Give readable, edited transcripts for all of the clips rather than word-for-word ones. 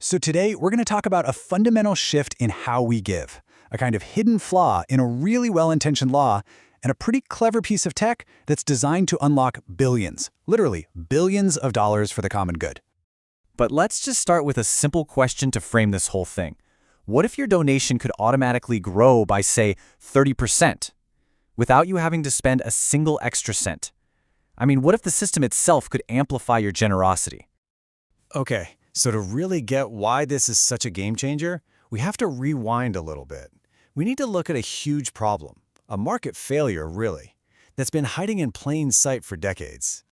So today, we're going to talk about a fundamental shift in how we give, a kind of hidden flaw in a really well-intentioned law, and a pretty clever piece of tech that's designed to unlock billions, literally billions of dollars for the common good. But let's just start with a simple question to frame this whole thing. What if your donation could automatically grow by, say, 30%, without you having to spend a single extra cent? I mean, what if the system itself could amplify your generosity? Okay, so to really get why this is such a game changer, we have to rewind a little bit. We need to look at a huge problem, a market failure, really, that's been hiding in plain sight for decades.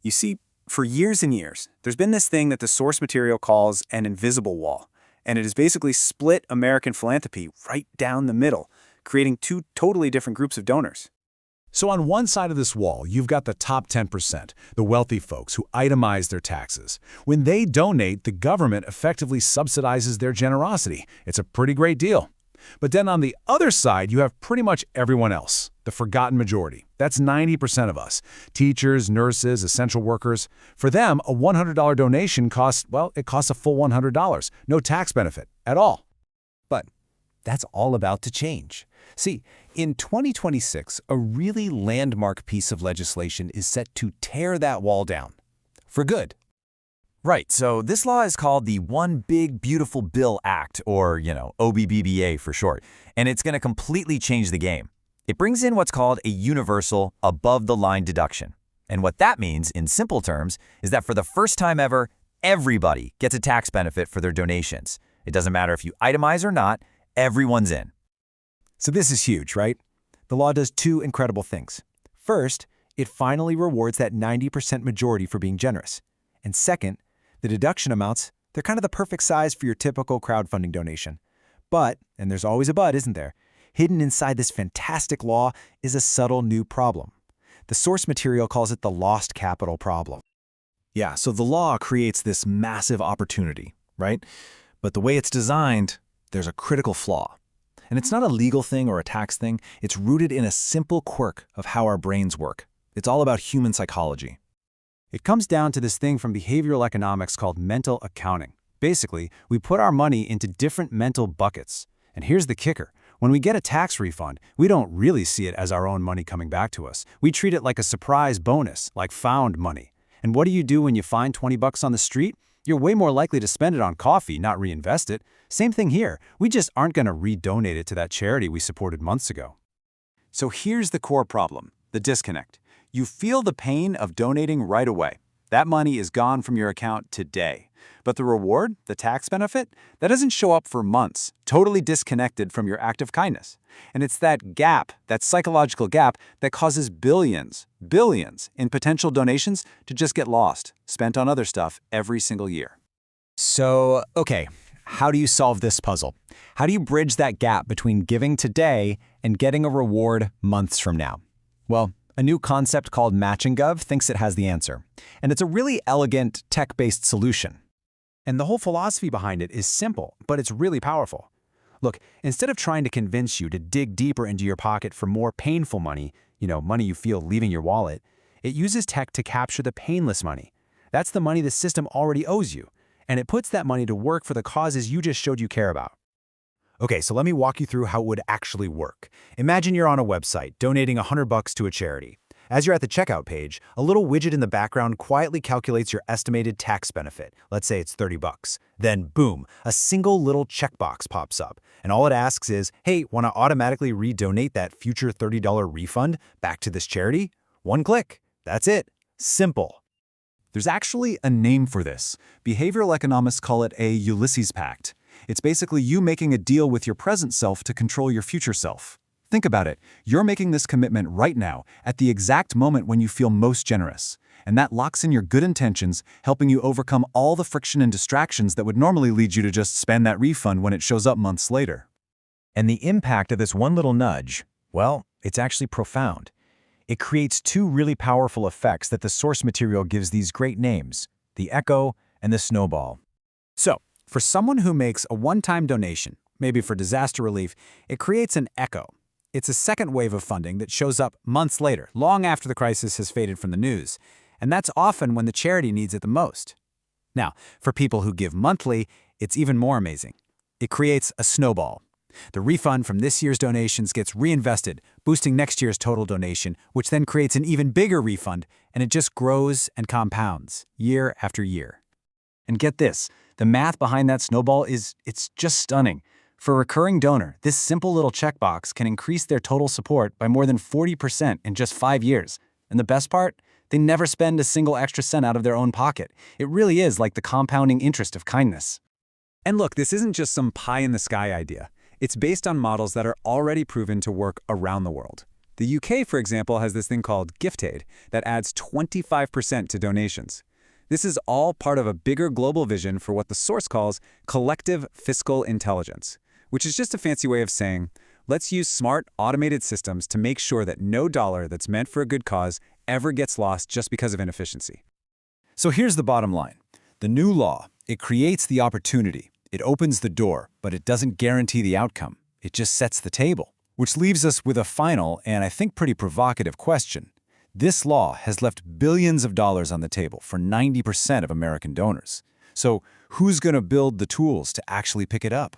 You see, for years and years, there's been this thing that the source material calls an invisible wall, and it has basically split American philanthropy right down the middle, creating two totally different groups of donors. So on one side of this wall, you've got the top 10%, the wealthy folks who itemize their taxes. When they donate, the government effectively subsidizes their generosity. It's a pretty great deal. But then on the other side, you have pretty much everyone else, the forgotten majority. That's 90% of us. Teachers, nurses, essential workers. For them, a $100 donation costs, well, it costs a full $100. No tax benefit at all. But that's all about to change. See, in 2026, a really landmark piece of legislation is set to tear that wall down. For good. Right, so this law is called the One Big Beautiful Bill Act, or, OBBBA for short, and it's going to completely change the game. It brings in what's called a universal above-the-line deduction. And what that means, in simple terms, is that for the first time ever, everybody gets a tax benefit for their donations. It doesn't matter if you itemize or not, everyone's in. So this is huge, right? The law does two incredible things. First, it finally rewards that 90% majority for being generous. And second, the deduction amounts, they're kind of the perfect size for your typical crowdfunding donation. But, and there's always a but, isn't there? Hidden inside this fantastic law is a subtle new problem. The source material calls it the lost capital problem. Yeah, so the law creates this massive opportunity, right? But the way it's designed, there's a critical flaw. And it's not a legal thing or a tax thing. It's rooted in a simple quirk of how our brains work. It's all about human psychology. It comes down to this thing from behavioral economics called mental accounting. Basically, we put our money into different mental buckets. And here's the kicker. When we get a tax refund, we don't really see it as our own money coming back to us. We treat it like a surprise bonus, like found money. And what do you do when you find 20 bucks on the street? You're way more likely to spend it on coffee, not reinvest it. Same thing here. We just aren't going to redonate it to that charity we supported months ago. So here's the core problem, the disconnect. You feel the pain of donating right away. That money is gone from your account today. But the reward, the tax benefit, that doesn't show up for months, totally disconnected from your act of kindness. And it's that gap, that psychological gap, that causes billions in potential donations to just get lost, spent on other stuff every single year. So, okay, how do you solve this puzzle? How do you bridge that gap between giving today and getting a reward months from now? Well, a new concept called MatchingGov thinks it has the answer. And it's a really elegant, tech-based solution. And the whole philosophy behind it is simple, but it's really powerful. Look, instead of trying to convince you to dig deeper into your pocket for more painful money, money you feel leaving your wallet, it uses tech to capture the painless money. That's the money the system already owes you, and it puts that money to work for the causes you just showed you care about. Okay, so let me walk you through how it would actually work. Imagine you're on a website donating $100 to a charity. As you're at the checkout page, a little widget in the background quietly calculates your estimated tax benefit. Let's say it's 30 bucks. Then, boom, a single little checkbox pops up. And all it asks is, hey, want to automatically redonate that future $30 refund back to this charity? One click. That's it. Simple. There's actually a name for this. Behavioral economists call it a Ulysses Pact. It's basically you making a deal with your present self to control your future self. Think about it. You're making this commitment right now, at the exact moment when you feel most generous. And that locks in your good intentions, helping you overcome all the friction and distractions that would normally lead you to just spend that refund when it shows up months later. And the impact of this one little nudge, well, it's actually profound. It creates two really powerful effects that the source material gives these great names, the echo and the snowball. So, for someone who makes a one-time donation, maybe for disaster relief, it creates an echo. It's a second wave of funding that shows up months later, long after the crisis has faded from the news. And that's often when the charity needs it the most. Now, for people who give monthly, it's even more amazing. It creates a snowball. The refund from this year's donations gets reinvested, boosting next year's total donation, which then creates an even bigger refund, and it just grows and compounds year after year. And get this, the math behind that snowball it's just stunning. For a recurring donor, this simple little checkbox can increase their total support by more than 40% in just 5 years. And the best part? They never spend a single extra cent out of their own pocket. It really is like the compounding interest of kindness. And look, this isn't just some pie-in-the-sky idea. It's based on models that are already proven to work around the world. The UK, for example, has this thing called gift aid that adds 25% to donations. This is all part of a bigger global vision for what the source calls collective fiscal intelligence, which is just a fancy way of saying, let's use smart, automated systems to make sure that no dollar that's meant for a good cause ever gets lost just because of inefficiency. So here's the bottom line. The new law, it creates the opportunity. It opens the door, but it doesn't guarantee the outcome. It just sets the table. Which leaves us with a final and I think pretty provocative question. This law has left billions of dollars on the table for 90% of American donors. So who's going to build the tools to actually pick it up?